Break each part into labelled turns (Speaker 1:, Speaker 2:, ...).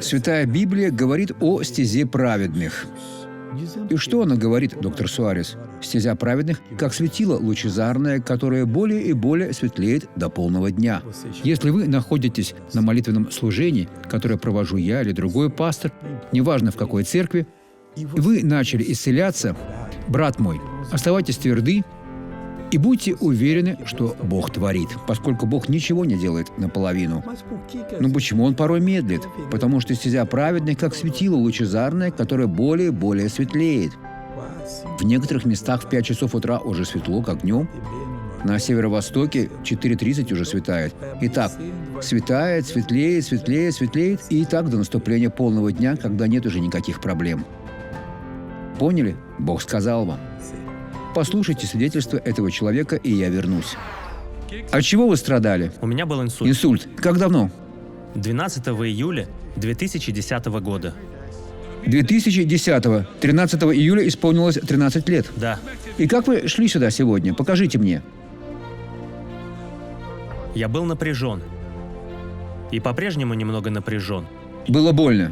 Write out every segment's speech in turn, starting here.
Speaker 1: Святая Библия говорит о стезе праведных. И что она говорит, доктор Суарес? Стезя праведных, как светило лучезарное, которое более и более светлеет до полного дня. Если вы находитесь на молитвенном служении, которое провожу я или другой пастор, неважно в какой церкви, и вы начали исцеляться, брат мой, оставайтесь тверды и будьте уверены, что Бог творит, поскольку Бог ничего не делает наполовину. Но почему Он порой медлит? Потому что стезя праведных, как светило лучезарное, которое более и более светлеет. В некоторых местах в 5 часов утра уже светло, как днем. На северо-востоке в 4:30 уже светает. Итак, светает, светлеет, светлеет, светлеет, и так до наступления полного дня, когда нет уже никаких проблем. Поняли? Бог сказал вам. Послушайте свидетельство этого человека, и я вернусь. От чего вы страдали?
Speaker 2: У меня был инсульт.
Speaker 1: Инсульт. Как давно?
Speaker 2: 12 июля 2010 года.
Speaker 1: 2010-го. 13 июля исполнилось 13 лет.
Speaker 2: Да.
Speaker 1: И как вы шли сюда сегодня? Покажите мне.
Speaker 2: Я был напряжен. И по-прежнему немного напряжен.
Speaker 1: Было больно.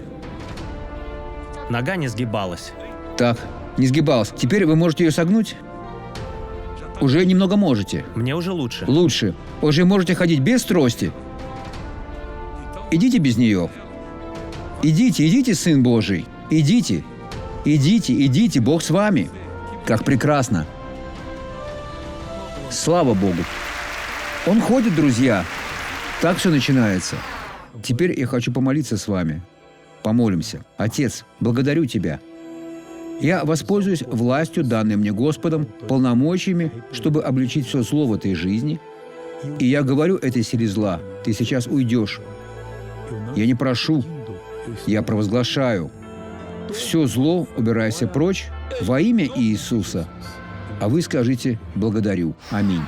Speaker 2: Нога не сгибалась.
Speaker 1: Так, не сгибалась. Теперь вы можете ее согнуть? Уже немного можете.
Speaker 2: Мне уже лучше.
Speaker 1: Лучше. Уже можете ходить без трости. Идите без нее. Идите, идите, Сын Божий. Идите. Идите, идите, Бог с вами. Как прекрасно. Слава Богу. Он ходит, друзья. Так все начинается. Теперь я хочу помолиться с вами. Помолимся. Отец, благодарю Тебя. Я воспользуюсь властью, данной мне Господом, полномочиями, чтобы обличить все зло в этой жизни. И я говорю этой силе зла: ты сейчас уйдешь. Я не прошу, я провозглашаю. Все зло убирайся прочь во имя Иисуса. А вы скажите: благодарю. Аминь.